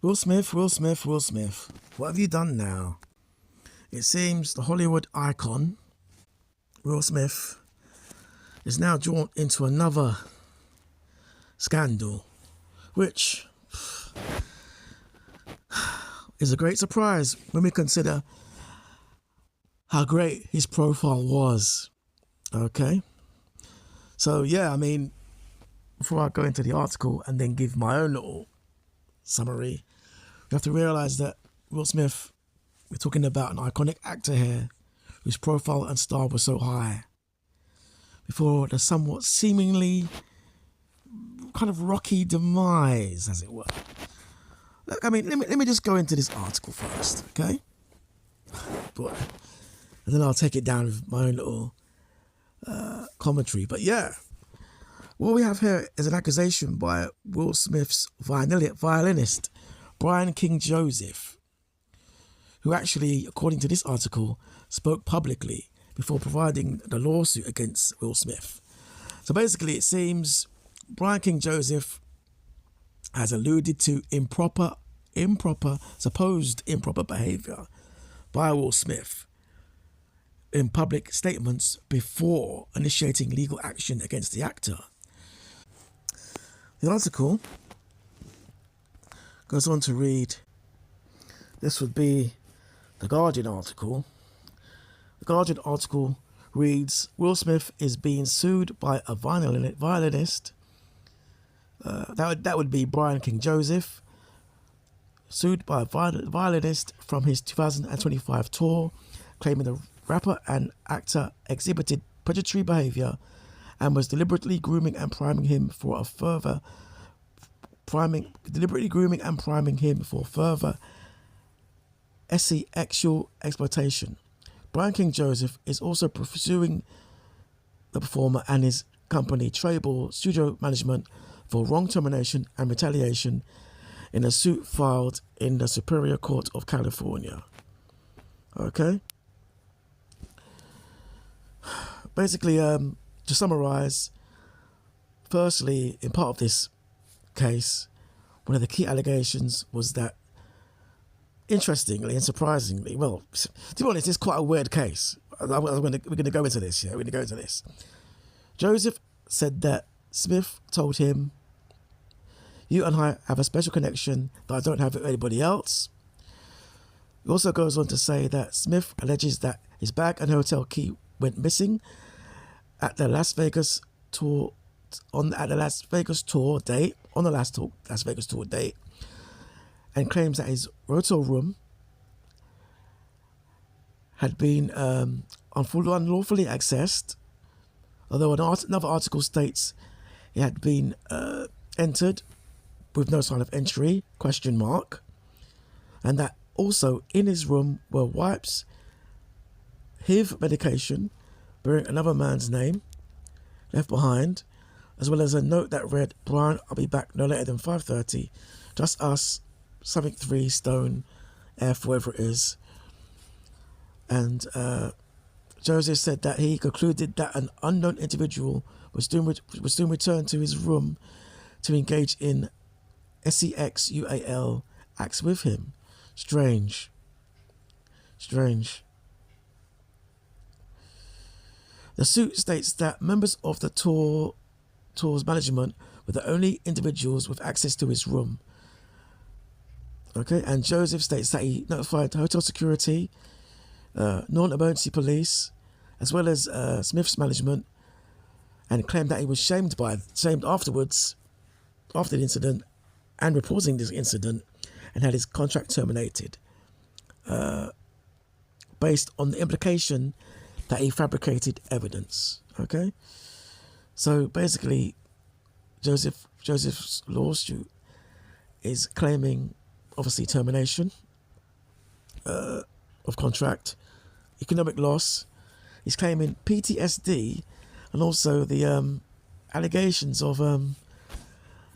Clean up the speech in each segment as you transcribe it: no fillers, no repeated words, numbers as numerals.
Will Smith, Will Smith, Will Smith. What have you done now? It seems the Hollywood icon, Will Smith, is now drawn into another scandal, which is a great surprise when we consider how great his profile was. Okay? So, yeah, I mean, before I go into the article and then give my own little summary, you have to realize that Will Smith, we're talking about an iconic actor here whose profile and star was so high before the somewhat seemingly kind of rocky demise, as it were. Look, I mean, let me just go into this article first, okay? But, and then I'll take it down with my own little commentary. But yeah, what we have here is an accusation by Will Smith's violinist, Brian King Joseph, who actually, according to this article, spoke publicly before providing the lawsuit against Will Smith. So basically, it seems Brian King Joseph has alluded to supposed improper behavior by Will Smith in public statements before initiating legal action against the actor. The article goes on to read, this would be the Guardian article. The Guardian article reads, Will Smith is being sued by a violinist. That would be Brian King Joseph, sued by a violinist from his 2025 tour, claiming the rapper and actor exhibited predatory behavior and was deliberately grooming and priming him for further sexual exploitation. Brian King Joseph is also pursuing the performer and his company Treble Studio Management for wrong termination and retaliation in a suit filed in the Superior Court of California. Okay? Basically, to summarize, firstly, in part of this case, one of the key allegations was that, interestingly and surprisingly, well, to be honest, it's quite a weird case. We're going to go into this, yeah? We're going to go into this. Joseph said that Smith told him, you and I have a special connection that I don't have with anybody else. He also goes on to say that Smith alleges that his bag and hotel key went missing at the Las Vegas tour Las Vegas tour date, and claims that his hotel room had been unlawfully accessed, although another article states it had been entered with no sign of entry, ? And that also in his room were wipes, HIV medication bearing another man's name left behind, as well as a note that read, Brian, I'll be back no later than 5:30, just us, something 3 Stone F, whatever it is. And Joseph said that he concluded that an unknown individual was soon return to his room to engage in sexual acts with him. Strange. The suit states that members of the tour's management were the only individuals with access to his room. Okay, and Joseph states that he notified hotel security, non-emergency police, as well as Smith's management, and claimed that he was shamed afterwards, after the incident, and reporting this incident, and had his contract terminated, based on the implication that he fabricated evidence. Okay, so basically, Joseph's lawsuit is claiming, obviously, termination of contract, economic loss. He's claiming PTSD, and also the allegations of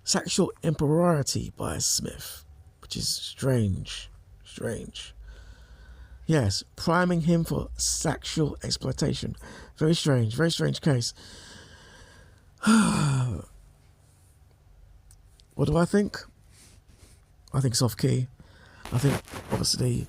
sexual impropriety by Smith, which is strange. Yes, priming him for sexual exploitation. Very strange case. What do I think? I think it's off key. I think, obviously,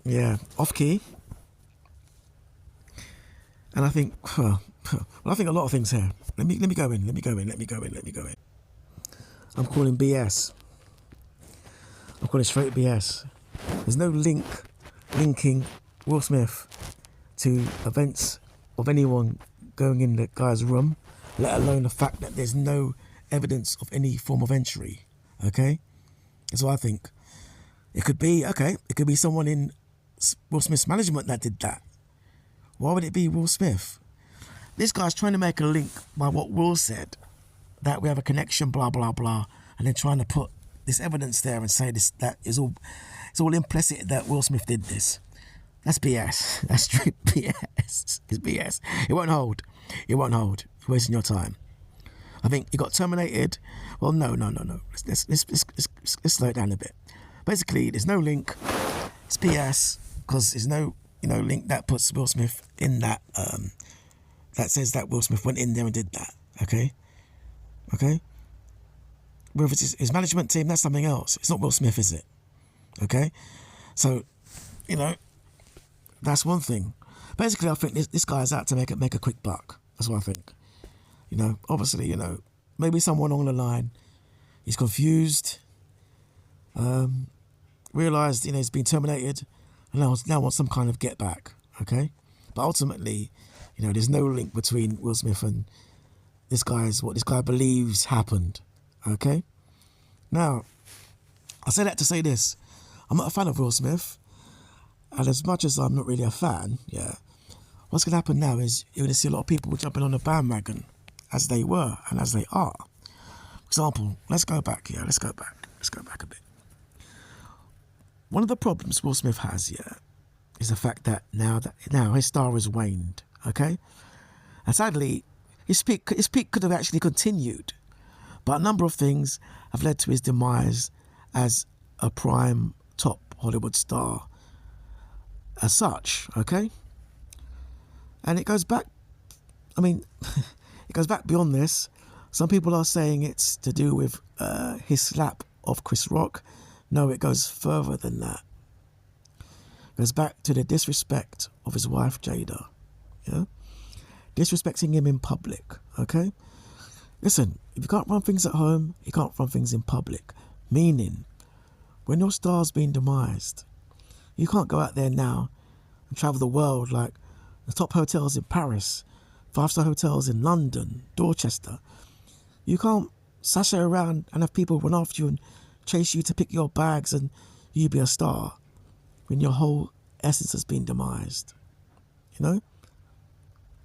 yeah, off key. And I think, well, I think a lot of things here. Let me go in. I'm calling BS. I'm calling straight BS. There's no linking Will Smith to events of anyone going in the guy's room, let alone the fact that there's no evidence of any form of entry. Okay? That's what I think. It could be someone in Will Smith's management that did that. Why would it be Will Smith? This guy's trying to make a link by what Will said, that we have a connection, blah, blah, blah, and then trying to put this evidence there and say this, that is all, it's all implicit that Will Smith did this. That's BS. That's straight BS. It's BS. It won't hold. It won't hold. You're wasting your time. I think he got terminated. Well, no. Let's slow it down a bit. Basically, there's no link. It's BS because there's no link that puts Will Smith in that that says that Will Smith went in there and did that. Okay. Whether it's his management team, that's something else. It's not Will Smith, is it? Okay. So, that's one thing. Basically, I think this guy's out to make a quick buck. That's what I think. Obviously, maybe someone on the line, he's confused, realised, he's been terminated, and now wants some kind of get back, okay? But ultimately, there's no link between Will Smith and what this guy believes happened, okay? Now, I say that to say this. I'm not a fan of Will Smith, and as much as I'm not really a fan, what's going to happen now is you're going to see a lot of people jumping on the bandwagon, as they were and as they are. For example, let's go back a bit. One of the problems Will Smith has, is the fact that now his star has waned, okay? And sadly, his peak could have actually continued, but a number of things have led to his demise as a prime top Hollywood star as such, okay? And it goes back, it goes back beyond this. Some people are saying it's to do with his slap of Chris Rock. No, it goes further than that. It goes back to the disrespect of his wife, Jada. Disrespecting him in public, okay? Listen, if you can't run things at home, you can't run things in public. Meaning, when your star's been demised, you can't go out there now and travel the world like the top hotels in Paris, 5-star hotels in London, Dorchester. You can't sashay around and have people run after you and chase you to pick your bags and you be a star when your whole essence has been demised.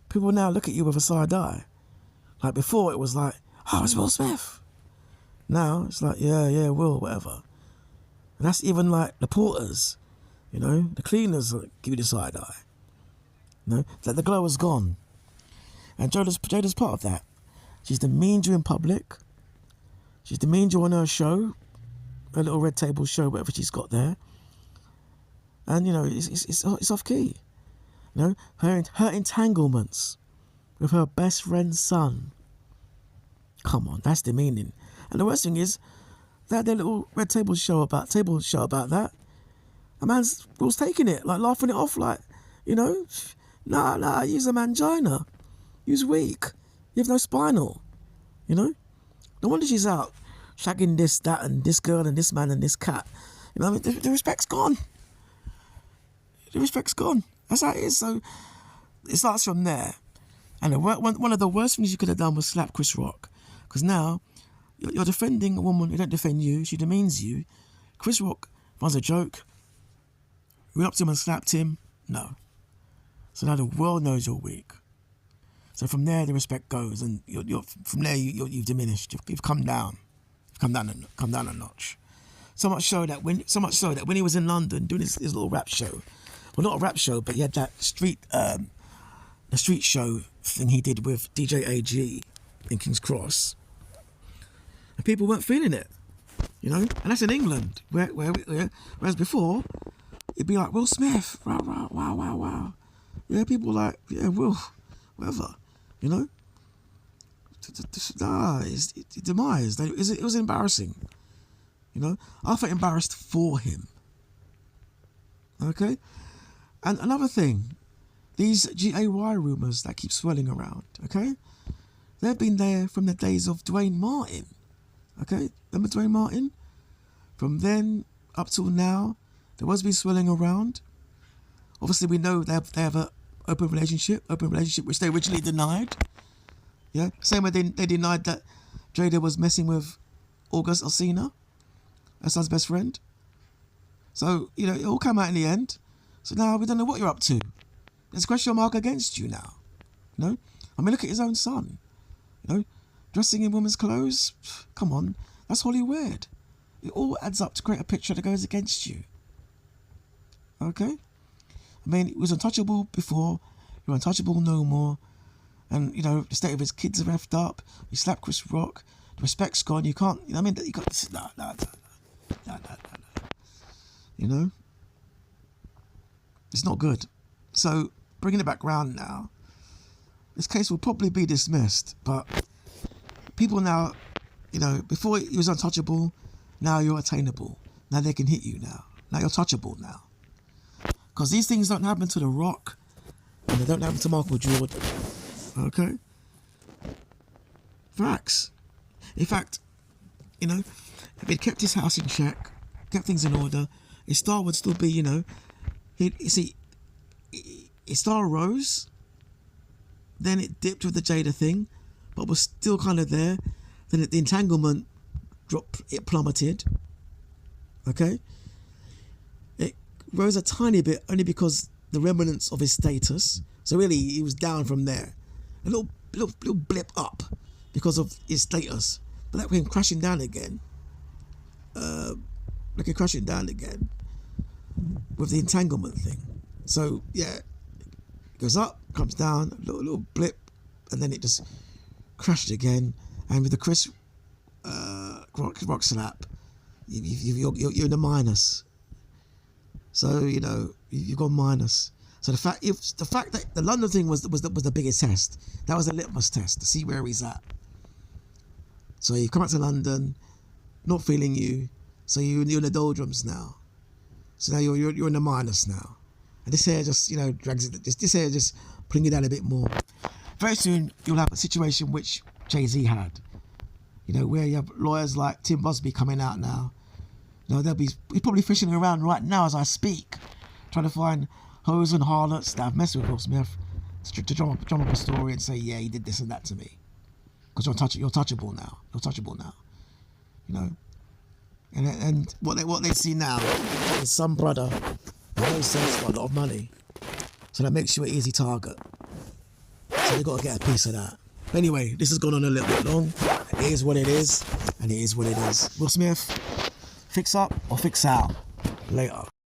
People now look at you with a side eye. Like before it was like, oh, it's Will Smith. Now it's like, yeah, Will, whatever. And that's even like the porters, the cleaners give you the side eye. That the glow is gone. And Jada's part of that. She's demeaned you in public. She's demeaned you on her show, her little red table show, whatever she's got there. And it's off key. Her entanglements with her best friend's son. Come on, that's demeaning. And the worst thing is, they had their little red table show about that. A man's was taking it, like laughing it off, like, nah, use a mangina. You's weak. You have no spinal. No wonder she's out shagging this, that, and this girl, and this man, and this cat. The respect's gone. The respect's gone. That's how it is. So it starts from there. And one of the worst things you could have done was slap Chris Rock. Because now you're defending a woman who don't defend you. She demeans you. Chris Rock runs a joke. You went up to him and slapped him. No. So now the world knows you're weak. So from there, the respect goes, and from there you've diminished. You've come down. You've come down a notch. So much so that when he was in London doing his little rap show, well, not a rap show, but he had that street show thing he did with DJ AG in King's Cross, and people weren't feeling it, and that's in England, whereas before it'd be like Will Smith, wow. Yeah, people like, yeah, Will, whatever, it's demised. It was embarrassing. You know, I felt embarrassed for him. Okay? And another thing, these GAY rumours that keep swirling around, okay? They've been there from the days of Dwayne Martin. Okay? Remember Dwayne Martin? From then up till now, there was been swirling around. Obviously, we know they have an open relationship which they originally denied. Yeah? Same way they denied that Jada was messing with August Alsina, her son's best friend. So, you know, it all came out in the end. So now we don't know what you're up to. There's a question mark against you now. You know? I mean, look at his own son. You know? Dressing in women's clothes. Come on. That's wholly weird. It all adds up to create a picture that goes against you. Okay? I mean, he was untouchable before. You're untouchable no more. And, you know, the state of his kids are effed up. He slapped Chris Rock. The respect's gone. You can't, you know what I mean? You can't, no. You know? It's not good. So, bringing it back round now, this case will probably be dismissed, but people now, you know, before he was untouchable, now you're attainable. Now they can hit you now. Now you're touchable now. Because these things don't happen to The Rock, and they don't happen to Michael Jordan. Okay? Facts. In fact, you know, if he'd kept his house in check, kept things in order, his star would still be, you know, his star rose, then it dipped with the Jada thing, but was still kind of there. Then the entanglement dropped, it plummeted. Okay? It rose a tiny bit only because the remnants of his status. So really, he was down from there. A little blip up because of his status. But that came crashing down again. With the entanglement thing. So, yeah, it goes up, comes down, a little blip, and then it just crashed again. And with the Chris Rock slap, you're in a minus. So, you know, you've gone minus. So the fact that the London thing was the biggest test. That was a litmus test to see where he's at. So you come back to London, not feeling you. So you're in the doldrums now. So now you're in the minus now. And this here just, you know, drags it. This here just putting you down a bit more. Very soon you'll have a situation which Jay-Z had. You know, where you have lawyers like Tim Busby coming out now. You know, he's probably fishing around right now as I speak, trying to find hoes and harlots that have messed with Will Smith to drum up a story and say, yeah, he did this and that to me. Because you're touchable now. You're touchable now. You know. And what they see now is some brother who knows sense got a lot of money. So that makes you an easy target. So they got to get a piece of that. But anyway, this has gone on a little bit long. It is what it is, and it is what it is. Will Smith, fix up or fix out. Later.